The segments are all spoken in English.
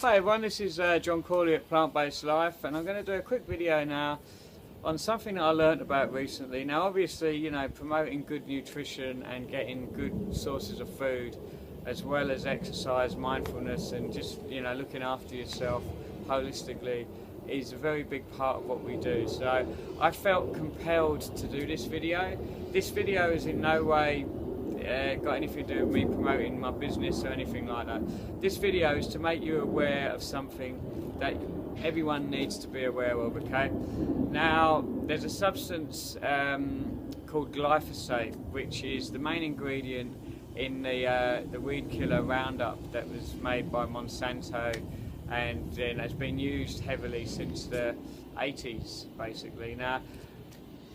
Hi everyone, this is John Cawley at Plant-Based Life, and I'm going to do a quick video now on something that I learnt about recently. Now obviously, you know, promoting good nutrition and getting good sources of food, as well as exercise, mindfulness, and just, you know, looking after yourself holistically is a very big part of what we do. So I felt compelled to do this video. This video is in no way got anything to do with me promoting my business or anything like that. This video is to make you aware of something that everyone needs to be aware of, okay? Now, there's a substance called glyphosate, which is the main ingredient in the weed killer Roundup that was made by Monsanto, and has been used heavily since the 80s, basically. Now,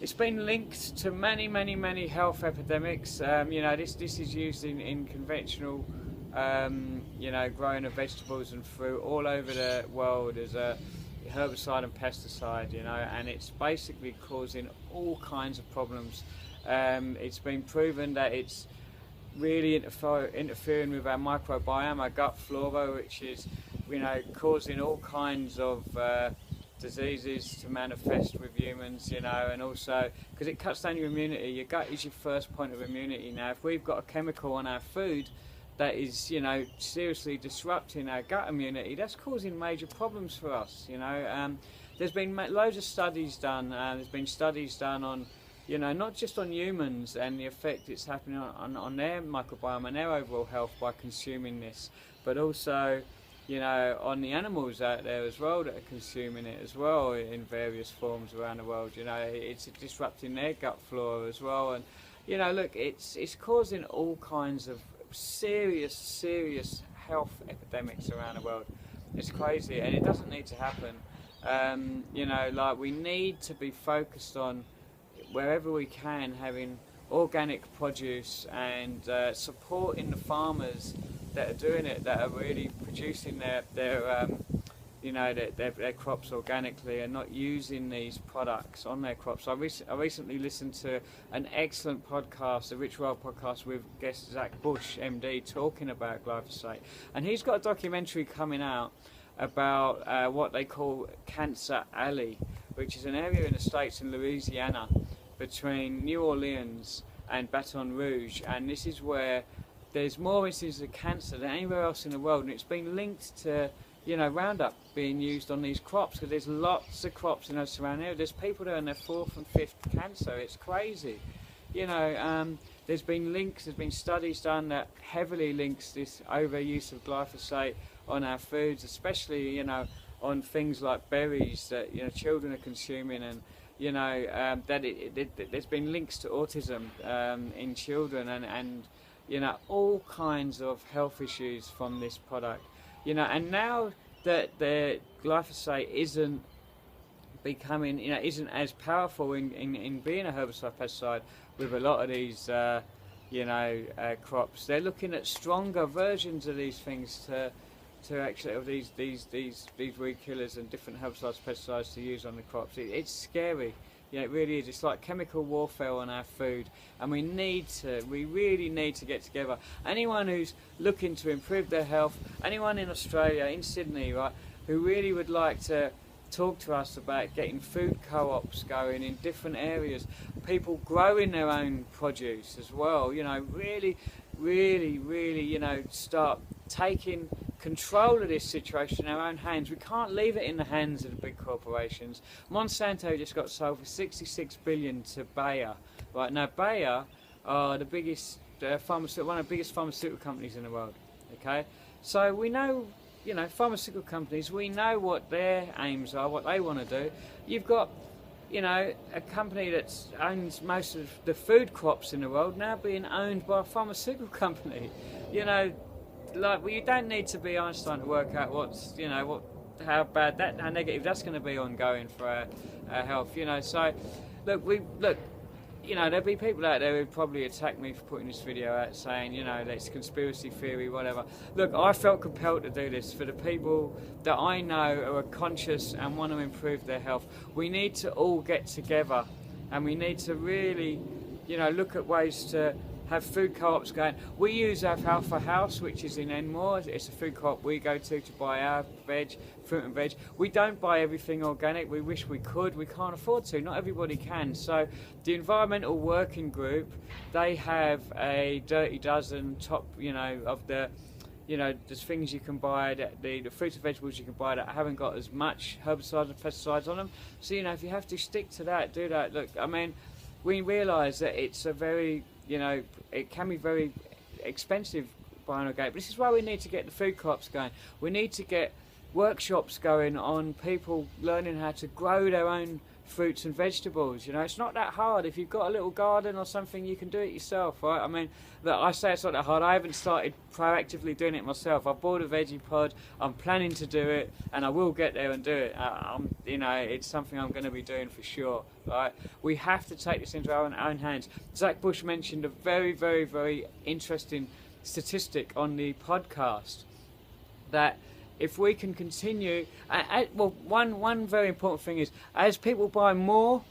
it's been linked to many health epidemics. You know, this is used in conventional, you know, growing of vegetables and fruit all over the world as a herbicide and pesticide, you know, and it's basically causing all kinds of problems. It's been proven that it's really interfering with our microbiome, our gut flora, which is, you know, causing all kinds of diseases to manifest with humans, you know, and also because it cuts down your immunity. Your gut is your first point of immunity. Now, if we've got a chemical on our food that is, you know, seriously disrupting our gut immunity, that's causing major problems for us, you know. There's been loads of studies done. There's been studies done on, you know, not just on humans and the effect it's happening on their microbiome and their overall health by consuming this, but also, you know, on the animals out there as well that are consuming it as well in various forms around the world. You know, it's disrupting their gut flora as well, and, you know, look, it's causing all kinds of serious health epidemics around the world. It's crazy, and it doesn't need to happen. You know, like, we need to be focused on, wherever we can, having organic produce and supporting the farmers that are doing it, that are really producing their you know, their crops organically and not using these products on their crops. I recently listened to an excellent podcast, the Rich World podcast, with guest Zac Bush, MD, talking about glyphosate, and he's got a documentary coming out about what they call Cancer Alley, which is an area in the States in Louisiana between New Orleans and Baton Rouge, and this is where there's more instances of cancer than anywhere else in the world, and it's been linked to, you know, Roundup being used on these crops, because there's lots of crops in those surrounding areas. There's people there in their 4th and 5th cancer. It's crazy, you know. There's been links, there's been studies done that heavily links this overuse of glyphosate on our foods, especially, you know, on things like berries that, you know, children are consuming, and, you know, that there's been links to autism in children, and you know, all kinds of health issues from this product, you know. And now that the glyphosate isn't becoming, you know, isn't as powerful in being a herbicide pesticide with a lot of these, you know, crops, they're looking at stronger versions of these things to actually, of these weed killers and different herbicides, pesticides to use on the crops. It's scary. Yeah, it really is. It's like chemical warfare on our food, and we really need to get together. Anyone who's looking to improve their health, anyone in Australia, in Sydney, right, who really would like to talk to us about getting food co-ops going in different areas, people growing their own produce as well, you know, really, you know, start taking control of this situation in our own hands. We can't leave it in the hands of the big corporations. Monsanto just got sold for $66 billion to Bayer. Right now, Bayer are the biggest one of the biggest pharmaceutical companies in the world. Okay, so we know, you know, pharmaceutical companies, we know what their aims are, what they want to do. You've got, you know, a company that owns most of the food crops in the world now being owned by a pharmaceutical company. You know, like, well, you don't need to be Einstein to work out what's, you know, how bad how negative that's going to be ongoing for our health, you know. So look, you know, there'll be people out there who probably attack me for putting this video out, saying, you know, that's conspiracy theory, whatever. Look, I felt compelled to do this for the people that I know who are conscious and want to improve their health. We need to all get together, and we need to really, you know, look at ways to have food co-ops going. We use Alfalfa House, which is in Enmore. It's a food co-op we go to buy our veg, fruit and veg. We don't buy everything organic. We wish we could. We can't afford to. Not everybody can. So the Environmental Working Group, they have a dirty dozen top, of the, there's things you can buy, the fruits and vegetables you can buy that haven't got as much herbicides and pesticides on them. So, if you have to stick to that, do that. Look, I mean, we realise that it's a very, it can be very expensive buying organic. But this is why we need to get the food co-ops going. We need to get workshops going on people learning how to grow their own fruits and vegetables. It's not that hard. If you've got a little garden or something, you can do it yourself, right? I mean, look, I say it's not that hard. I haven't started proactively doing it myself. I've bought a veggie pod. I'm planning to do it, and I will get there and do it. It's something I'm going to be doing for sure, right? We have to take this into our own hands. Zac Bush mentioned a very, very, very interesting statistic on the podcast that if we can continue, one very important thing is, as people buy more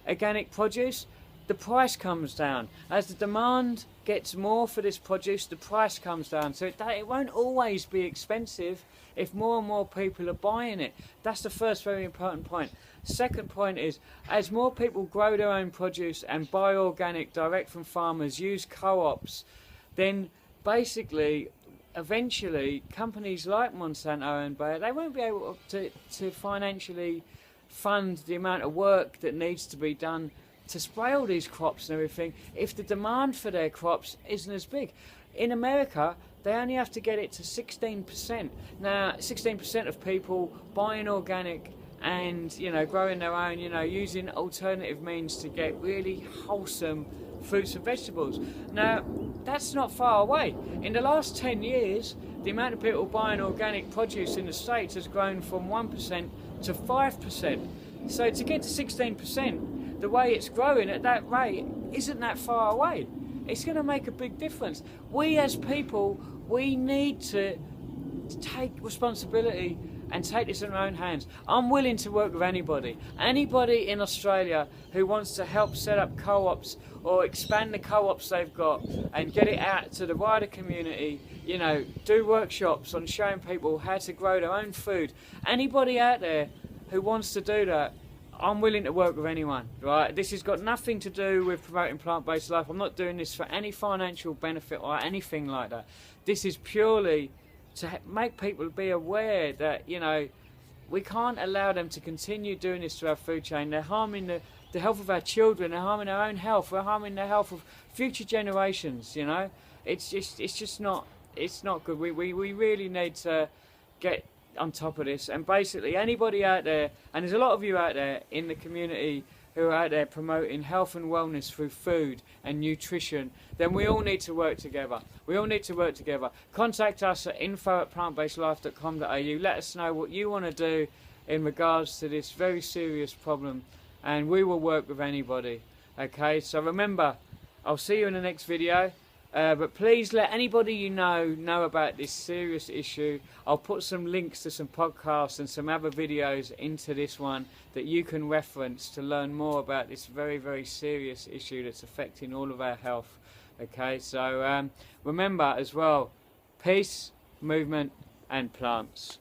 organic produce, the price comes down. As the demand gets more for this produce, the price comes down. So it won't always be expensive if more and more people are buying it. That's the first very important point. Second point is, as more people grow their own produce and buy organic direct from farmers, use co-ops, then basically eventually companies like Monsanto and Bayer, they won't be able to financially fund the amount of work that needs to be done to spray all these crops and everything if the demand for their crops isn't as big. In America, they only have to get it to 16%. Now, 16% of people buying organic and growing their own, using alternative means to get really wholesome fruits and vegetables. Now, that's not far away. In the last 10 years, the amount of people buying organic produce in the States has grown from 1% to 5%. So to get to 16%, the way it's growing at that rate isn't that far away. It's going to make a big difference. We as people, we need to take responsibility and take this in our own hands. I'm willing to work with anybody. Anybody in Australia who wants to help set up co-ops or expand the co-ops they've got and get it out to the wider community, do workshops on showing people how to grow their own food. Anybody out there who wants to do that, I'm willing to work with anyone, right? This has got nothing to do with promoting plant-based life. I'm not doing this for any financial benefit or anything like that. This is purely to make people be aware that, we can't allow them to continue doing this to our food chain. They're harming the health of our children, they're harming our own health, we're harming the health of future generations, It's just not good. We really need to get on top of this, and basically anybody out there, and there's a lot of you out there in the community who are out there promoting health and wellness through food and nutrition, then we all need to work together. We all need to work together. Contact us at info@plantbasedlife.com.au. Let us know what you want to do in regards to this very serious problem, and we will work with anybody. Okay, so remember, I'll see you in the next video. But please let anybody you know about this serious issue. I'll put some links to some podcasts and some other videos into this one that you can reference to learn more about this very, very serious issue that's affecting all of our health. Okay, so remember as well, peace, movement and plants.